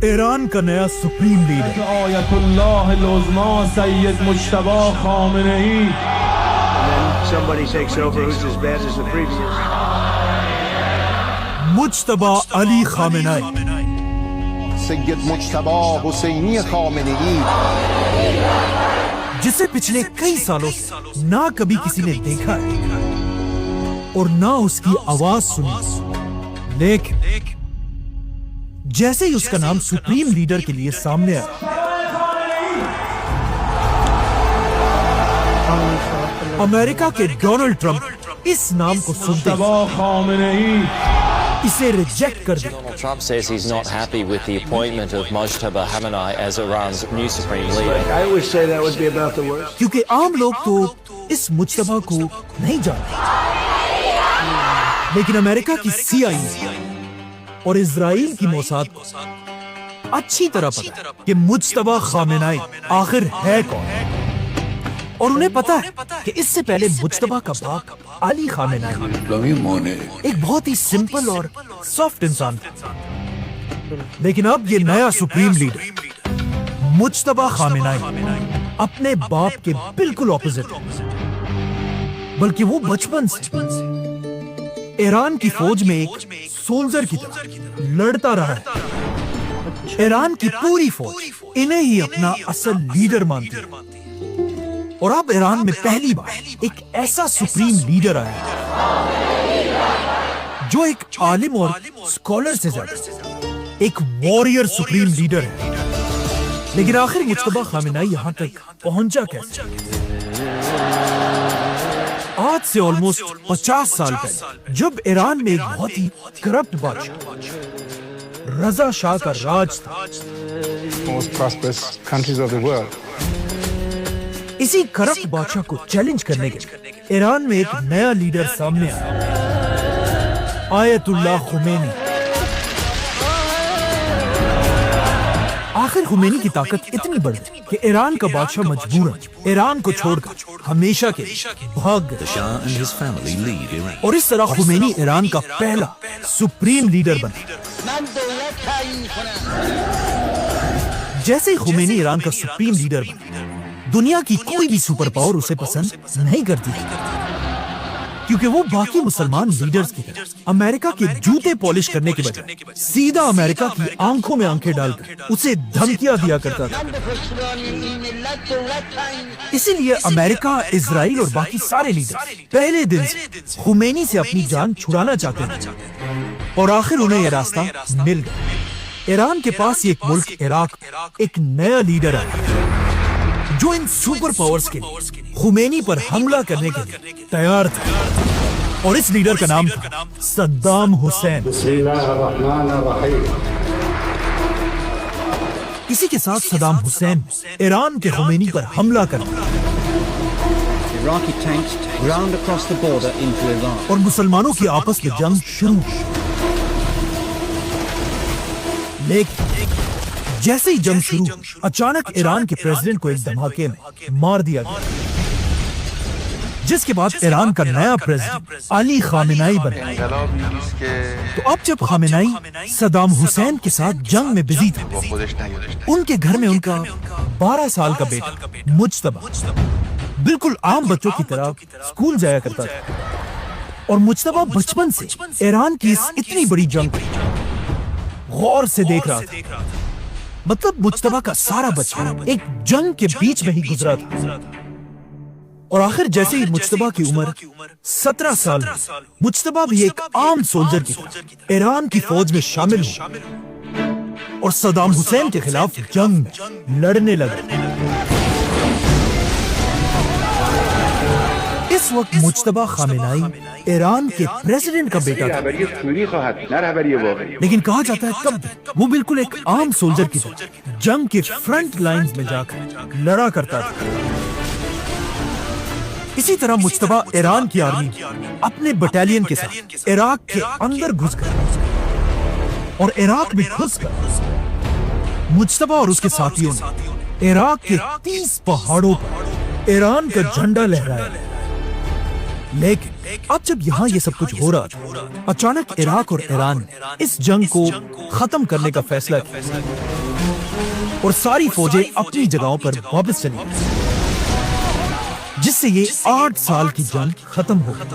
ایران کا نیا supreme leader آیت اللہ العظمی سید مجتبی خامنہ ای. Somebody takes over who's as bad as the previous. Mujtaba علی خامنہ ای. سید مجتبی حسینی خامنہ ای، جسے پچھلے کئی سالوں سے نہ کبھی کسی نے دیکھا ہے اور نہ اس کی آواز سنی، لیکن جیسے ہی اس کا نام سپریم لیڈر کے لیے سامنے آیا، امریکہ کے ڈونلڈ ٹرمپ اس نام کو سنتے مجتبی خامنہ ای. اسے ریجیکٹ کر دیا. Donald Trump says he's not happy with the appointment of Mojtaba Khamenei as Iran's new supreme leader. I always say that would be about the worst. کیونکہ عام لوگ تو اس مجتبی کو نہیں جانتے، لیکن امریکہ کی CIA اور اسرائیل کی موساد کو اچھی طرح پتا ہے کہ مجتبی خامنہ ای آخر ہے کون، اور انہیں پتا ہے کہ اس سے پہلے مجتبی کا باپ علی خامنہ ای ایک بہت ہی سمپل اور سافٹ انسان تھا، لیکن اب یہ نیا سپریم لیڈر مجتبی خامنہ ای اپنے باپ کے بالکل اپوزٹ ہے، بلکہ وہ بچپن سے ایران کی فوج میں ایک سولجر کی طرح لڑتا رہا ہے. ایران کی پوری فوج انہیں ہی اپنا اصل لیڈر مانتی ہے، اور اب ایران میں پہلی بار ایک ایسا سپریم لیڈر آیا ہے جو ایک عالم اور اسکالر سے زیادہ ایک واریر سپریم لیڈر ہے. لیکن آخر مجتبی خامنہ ای یہاں تک پہنچا کیسے؟ آج سے آلموسٹ 50 سال پہلے جب ایران میں ایک بہت ہی کرپٹ بادشاہ رضا شاہ کا راج تھا، most prosperous countries of the world. اسی کرپٹ بادشاہ کو چیلنج کرنے کے لیے ایران میں ایک نیا لیڈر سامنے آیا، آیت اللہ خمینی. آخر خمینی کی طاقت اتنی بڑھ گئی کہ ایران کا بادشاہ مجبوراً ایران کو چھوڑ کر ہمیشہ کے بھاگ گئے، اور اس طرح خمینی ایران کا پہلا سپریم لیڈر بنا. جیسے ہی خمینی ایران کا سپریم لیڈر بنا، دنیا کی کوئی بھی سپر پاور اسے پسند نہیں کرتی تھی، کیونکہ وہ باقی مسلمان لیڈرز کی طرح امریکہ کے جوتے پالش کرنے کے بجائے سیدھا امریکہ کی آنکھوں میں آنکھیں ڈال کر اسے دھمکیاں دیا کرتا تھا. اسی لیے امریکہ، اسرائیل اور باقی سارے لیڈر پہلے دن سے خمینی سے اپنی جان چھڑانا چاہتے ہیں، اور آخر انہیں یہ راستہ مل گیا. ایران کے پاس یہ ایک ملک عراق ایک نیا لیڈر ہے جو ان سپر پاورز کے لیے خمینی پر حملہ کرنے کے لیے تیار تھا، اور اس لیڈر کا نام تھا صدام حسین. اسی کے ساتھ صدام حسین ایران کے خمینی پر حملہ کرنا Iraqi tanks ground across the border into Iran. اور مسلمانوں کی آپس میں جنگ شروع. لیکن جیسے ہی جنگ شروع، اچانک ایران کے پریزیڈنٹ کو ایک دھماکے میں مار دیا گیا، جس کے بعد ایران کا نیا پریزیڈنٹ علی خامنہ ای بنا. تو اب جب خامنہ ای صدام حسین کے ساتھ جنگ میں بزی تھا، ان کے گھر میں ان کا 12 سال کا بیٹا مجتبی بالکل عام بچوں کی طرح اسکول جایا کرتا تھا، اور مجتبی بچپن سے ایران کی اس اتنی بڑی جنگ کو غور سے دیکھ رہا تھا. مطلب مجتبی کا سارا بچپن ایک جنگ کے بیچ میں ہی گزرا تھا، اور آخر جیسے ہی مجتبی کی عمر 17 سال ہوئی، مجتبی بھی ایک عام سولجر کی طرح ایران کی فوج میں شامل ہوا اور صدام حسین کے خلاف جنگ میں لڑنے لگا. اس وقت مجتبی خامنہ ای ایران کے پریزیڈنٹ کا بیٹا تھا، لیکن کہا جاتا ہے کب وہ بالکل ایک عام سولجر کی طرح جنگ کے فرنٹ لائنز میں جا کر لڑا کرتا تھا. اسی طرح مجتبی ایران کی آرمی اپنے بٹالین کے ساتھ عراق کے اندر گھس گئے، اور عراق میں گھس کر مجتبی اور اس کے ساتھیوں نے عراق کے 30 پہاڑوں پر ایران کا جھنڈا لہرایا. لیکن اب جب یہاں یہ سب کچھ ہو رہا تھا، اچانک عراق اور ایران اس جنگ کو ختم کرنے کا فیصلہ کیا اور ساری فوجیں اپنی جگہوں پر واپس چلی گئیں، جس سے یہ 8 سال کی جنگ ختم ہو گئی۔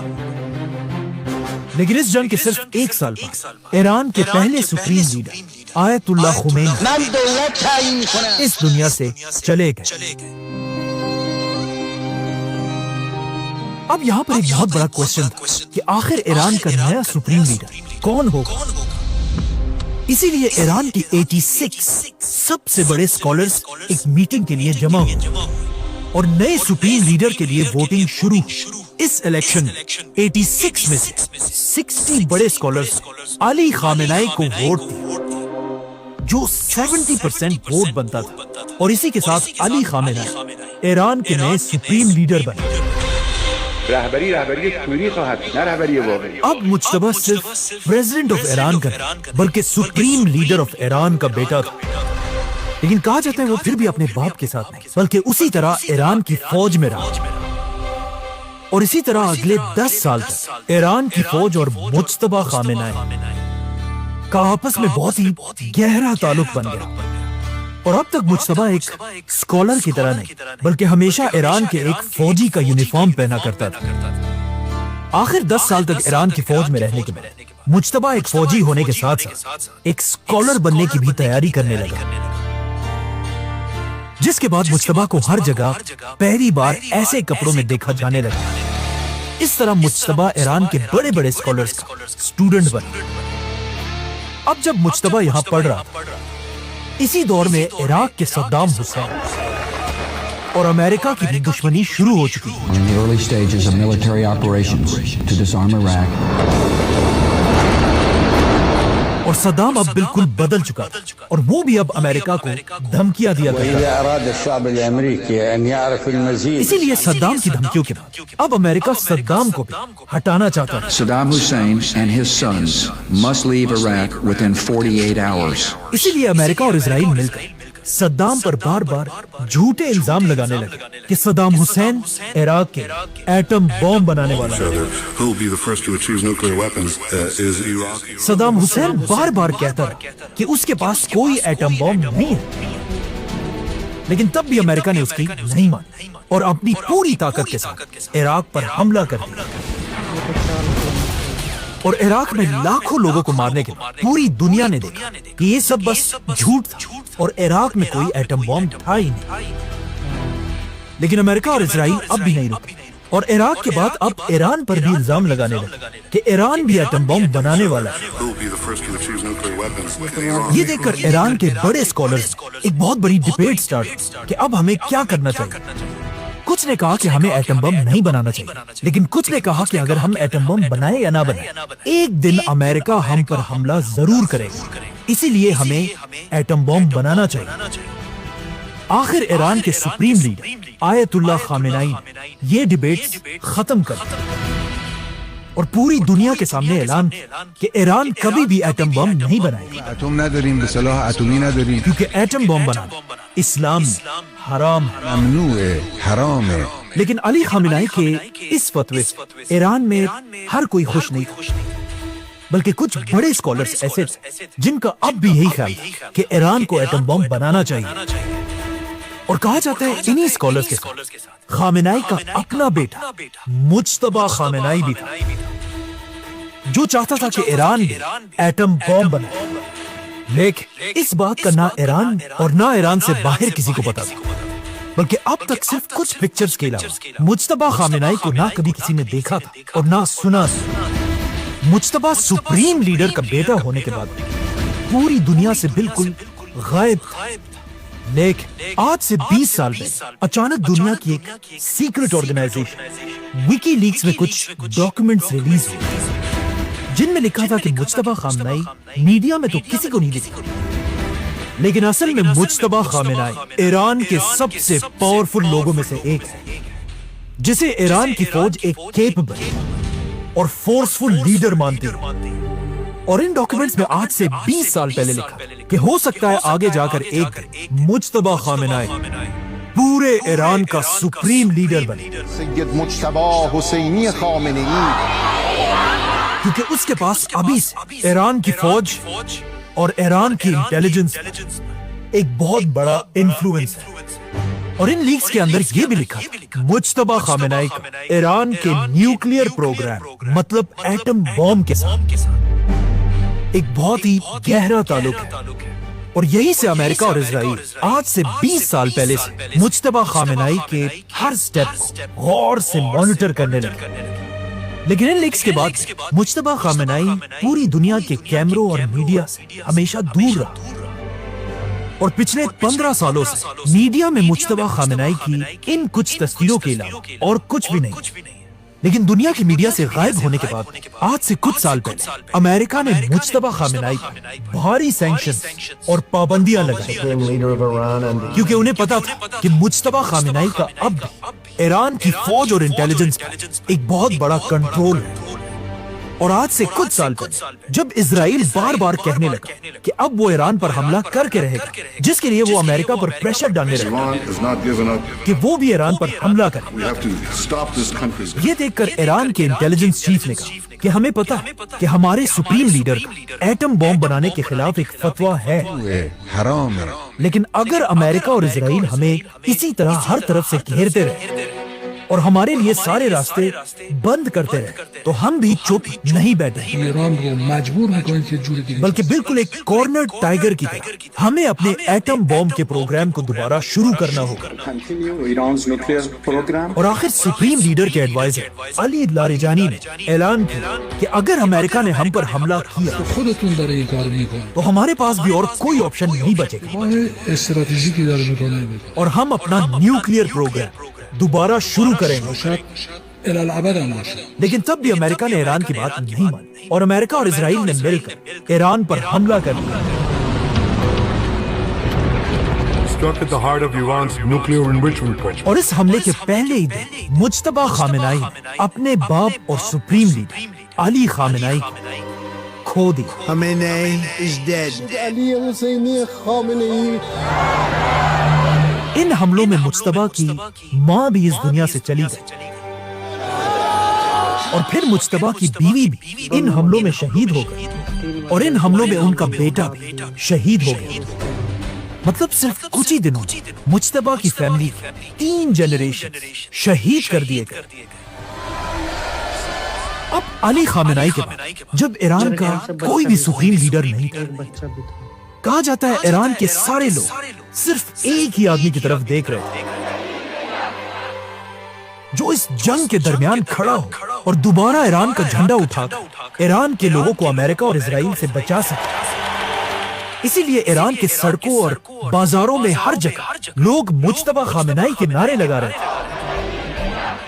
لیکن اس جنگ کے صرف 1 سال بعد ایران کے پہلے سپریم لیڈر آیت اللہ خمینی اس دنیا سے چلے گئے۔ اب یہاں پر ایک بہت بڑا کوسچن تھا کہ آخر ایران کا نیا سپریم لیڈر کون ہوگا؟ اسی لیے ایران کی 86 سب سے بڑے اسکالرز ایک میٹنگ کے لیے جمع ہوئے اور نئے سپریم لیڈر کے لیے ووٹنگ شروع ہوئی۔ اس الیکشن میں 86 میں سے 60 بڑے اسکالرز علی خامنہئی کو ووٹ دیے، جو 70% ووٹ بنتا تھا، اور اسی کے ساتھ علی خامنہئی ایران کے نئے سپریم لیڈر بنے۔ رهبری توری خواهد نه رهبری واقعی۔ اب مجتبی صرف پریزیڈنٹ آف ایران کا نہیں بلکہ سپریم لیڈر آف ایران کا بیٹا تھا، لیکن کہا جاتا ہے وہ پھر بھی اپنے باپ کے ساتھ نہیں بلکہ اسی طرح ایران کی فوج میں رہا، اور اسی طرح اگلے 10 سال تک ایران کی فوج اور مجتبی خامنہئی کا آپس میں بہت ہی گہرا تعلق بن گیا، اور اب تک مجتبی ایک اسکالر کی طرح نہیں بلکہ ہمیشہ ایران کے ایک فوجی کا یونیفارم پہنا کرتا تھا۔ آخر 10 سال تک ایران کی فوج میں رہنے کے بعد مجتبی ایک فوجی ہونے کے ساتھ ساتھ ایک اسکالر بننے کی بھی تیاری کرنے لگا، جس کے بعد مجتبی کو ہر جگہ پہلی بار ایسے کپڑوں میں دیکھا جانے لگا۔ اس طرح مجتبی ایران کے بڑے بڑے اسکالرز کا اسٹوڈنٹ بنا۔ اب جب مجتبی یہاں پڑھ رہا تھا، اسی دور میں عراق کے صدام حسین اور امریکہ کی بھی دشمنی شروع ہو چکی ہے۔ In the early stages of military operations to disarm Iraq. اور صدام اب بالکل بدل چکا تھا، اور وہ بھی اب امریکہ کو دھمکیاں دیا کرتا تھا۔ اسی لیے صدام کی دھمکیوں کے بعد اب امریکہ صدام کو بھی ہٹانا چاہتا تھا۔ Saddam Hussein and his sons must leave Iraq within 48 hours. اسی لیے امریکہ اور اسرائیل مل کر صدام پر بار بار جھوٹے الزام لگانے لگے کہ صدام حسین عراق کے ایٹم بم بنانے والا ہے۔ صدام حسین بار بار کہتا ہے کہ اس کے پاس کوئی ایٹم بم نہیں ہے، لیکن تب بھی امریکہ نے اس کی نہیں مانی اور اپنی پوری طاقت کے ساتھ عراق پر حملہ کر دیا، اور عراق میں لاکھوں لوگوں کو مارنے کے بعد پوری دنیا نے دیکھا کہ یہ سب بس جھوٹ تھا اور عراق میں کوئی ایٹم بم تھا ہی نہیں۔ لیکن امریکہ اور اسرائیل اب بھی نہیں رکے، اور عراق کے بعد اب ایران پر بھی الزام لگانے لگے کہ ایران بھی ایٹم بم بنانے والا ہے۔ یہ دیکھ کر ایران کے بڑے اسکالرز ایک بہت بڑی ڈیبیٹ سٹارٹ کہ اب ہمیں کیا کرنا چاہیے۔ کچھ نے کہا کہ ہمیں ایٹم بم نہیں بنانا چاہیے، لیکن کچھ نے کہا کہ اگر ہم ایٹم بم بنائیں یا نہ بنائیں، ایک دن امریکہ ہم پر حملہ ضرور کرے گا، اسی لیے ہمیں ایٹم بم بنانا چاہیے۔ آخر ایران کے سپریم لیڈر آیت اللہ خامنہئی یہ ڈیبیٹ ختم کر دیا اور پوری دنیا کے سامنے اعلان کہ ایران کبھی بھی ایٹم بم نہیں بنائے گا، اتم نداریم، سلاح اتمی نداریم، کیونکہ ایٹم بم بنانا اسلام میں حرام ہے، ممنوع ہے، حرام ہے۔ لیکن علی خامنہئی کے اس فتوے ایران میں ہر کوئی خوش نہیں تھا، بلکہ کچھ بڑے اسکالرز ایسے تھے جن کا اب بھی یہی خیال تھا کہ ایران کو ایٹم بم بنانا چاہیے، اور کہا جاتا ہے انہی اسکالرز کے ساتھ خامنہئی کا اپنا بیٹا مجتبی خامنہئی بھی تھا، جو چاہتا تھا کہ ایران بھی ایٹم بم بنائے، لیکن اس بات کا نہ ایران اور نہ ایران سے باہر کسی کو پتا تھا، بلکہ اب تک صرف کچھ پکچرز کے علاوہ مجتبی خامنہئی کو نہ کبھی کسی نے دیکھا تھا اور نہ سنا تھا۔ مجتبی سپریم لیڈر کا بیٹا ہونے کے بعد پوری دنیا سے بالکل غائب تھا، لیکن آج سے 20 سال پہلے اچانک دنیا کی ایک سیکرٹ آرگنائزیشن وکی لیکس میں کچھ ڈاکیومنٹس ریلیز ہوئے جن میں لکھا تھا کہ مجتبی خامنہئی میڈیا میں تو کسی کو نہیں دکھا، لیکن اصل میں مجتبی خامنہئی ایران کے سب سے پاورفل لوگوں میں سے ایک ہے، جسے ایران کی فوج ایک کیپبل اور فورسفل لیڈر مانتی ہے۔ اور ان ڈاکیومنٹس میں آج سے 20 سال پہلے لکھا کہ ہو سکتا ہے آگے جا کر ایک مجتبی خامنہئی پورے ایران کا سپریم لیڈر بنے، سید مجتبی حسینی خامنہ ای، کیونکہ اس کے پاس ابھی سے ایران کی فوج اور ایران کی انٹیلیجنس ایک بہت بڑا انفلوئنس ہے۔ اور ان لیکس کے اندر یہ بھی لکھا مجتبی خامنہ ای کا ایران کے نیوکلیئر پروگرام مطلب ایٹم بوم کے ساتھ ایک بہت ہی گہرا تعلق ہے، اور یہی سے امریکہ اور اسرائیل آج سے 20 سال پہلے سے مجتبی خامنہ ای کے ہر سٹیپ کو غور سے مانیٹر کرنے لگے۔ لیکن ان لیکس کے بعد مجتبی خامنہ ای پوری دنیا کے کیمروں اور میڈیا سے ہمیشہ دور رہا، اور پچھلے 15 سالوں سے میڈیا میں مجتبی خامنہ ای کی ان کچھ تصویروں کے علاوہ اور کچھ بھی نہیں۔ لیکن دنیا کی میڈیا سے غائب ہونے کے بعد آج سے کچھ سال پہلے امریکہ نے مجتبی خامنہ ای پر بھاری سینکشن اور پابندیاں لگائی، کیونکہ انہیں پتا تھا کہ مجتبی خامنہ ای کا اب ایران کی فوج اور انٹیلیجنس پر ایک بہت بڑا کنٹرول ہے۔ اور آج سے کچھ سال پہلے جب اسرائیل بار بار کہنے لگا کہ اب وہ ایران پر حملہ کر کے رہے گا، جس کے لیے وہ امریکہ پر پریشر ڈالنے لگا کہ وہ بھی ایران پر حملہ کرے، یہ دیکھ کر ایران کے انٹیلیجنس چیف نے کہا کہ ہمیں پتا ہے کہ ہمارے سپریم لیڈر کا ایٹم بم بنانے کے خلاف ایک فتویٰ ہے، حرام ہے، لیکن اگر امریکہ اور اسرائیل ہمیں اسی طرح ہر طرف سے گھیرتے رہے اور ہمارے لیے سارے راستے بند کرتے رہے تو ہم بھی چپ نہیں بیٹھے، بلکہ بالکل ایک کارنر ٹائیگر کی طرح ہمیں اپنے ایٹم بم کے پروگرام کو دوبارہ شروع کرنا ہوگا۔ اور آخر سپریم لیڈر کے ایڈوائزر علی لاریجانی نے اعلان کیا کہ اگر امریکہ نے ہم پر حملہ کیا تو ہمارے پاس بھی اور کوئی آپشن نہیں بچے گا، اور ہم اپنا نیوکلیئر پروگرام دوبارہ شروع کریں گے۔ لیکن تب بھی امریکہ نے ایران کی بات نہیں مانی، اور امریکہ اور اسرائیل نے مل کر ایران پر حملہ کر دیا۔ اور اس حملے کے پہلے ہی دن مجتبی خامنہ ای نے اپنے باپ اور سپریم لیڈر علی خامنہ ای کھو دیا۔ ان حملوں میں مجتبی کی ماں بھی اس دنیا سے چلی گئی، اور پھر مجتبی کی بیوی بھی ان حملوں میں شہید ہو گئی، اور ان حملوں میں ان کا بیٹا بھی شہید ہو گیا۔ مطلب صرف کچھ ہی دنوں مجتبی کی فیملی 3 جنریشن شہید کر دیے گئے۔ اب علی خامنہ ای کے بعد جب ایران کا کوئی بھی سپریم لیڈر نہیں تھا، کہا جاتا ہے ایران کے سارے لوگ صرف ایک ہی آدمی کی طرف دیکھ رہے تھے جو اس جنگ کے درمیان کھڑا ہو اور دوبارہ ایران کا جھنڈا اٹھا کر ایران کے لوگوں کو امریکہ اور اسرائیل سے بچا سکے۔ اسی لیے ایران کے سڑکوں اور بازاروں میں ہر جگہ لوگ مجتبی خامنہ ای کے نعرے لگا رہے تھے،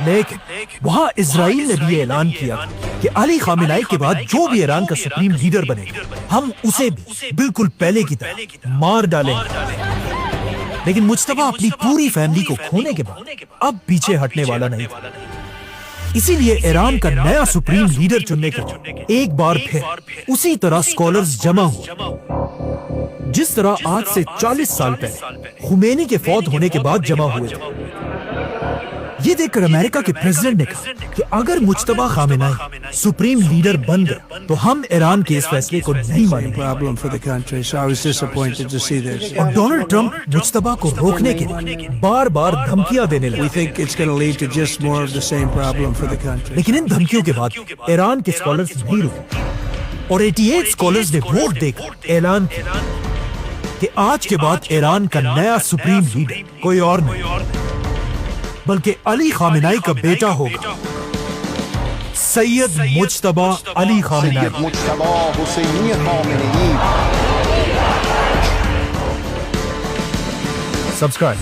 لیکن وہاں اسرائیل نے بھی اعلان کیا کہ علی خامنہ ای کے بعد جو بھی ایران کا سپریم لیڈر بنے ہم اسے بھی بالکل پہلے کی طرح مار ڈالیں گے۔ لیکن مجتبی اپنی پوری فیملی کو کھونے کے بعد اب پیچھے ہٹنے والا نہیں تھا، اسی لیے ایران کا نیا سپریم لیڈر چننے کے بعد ایک بار پھر اسی طرح اسکالرز جمع ہوئے جس طرح آج سے 40 سال پہلے خمینی کے فوت ہونے کے بعد جمع ہوئے تھے۔ یہ دیکھ کر امریکہ کے پریزیڈنٹ نے کہا کہ اگر مجتبی خامنہ ای سپریم لیڈر بن گئے تو ہم ایران کے اس فیصلے کو نہیں مانیں گے، اور ڈونلڈ ٹرمپ مجتبی کو روکنے کے لیے بار بار دھمکیاں دینے لگے۔ لیکن ان دھمکیوں کے بعد ایران کے اسکالرز نہیں رکے، اور 88 اسکالرز نے ووٹ دے کر اعلان کیا کہ آج کے بعد ایران کا نیا سپریم لیڈر کوئی اور نہیں بلکہ علی خامنہ ای کا بیٹا ہوگا، سید مجتبی علی خامنہ ای۔ مجتبی حسینی خامنہ ای۔ سبسکرائب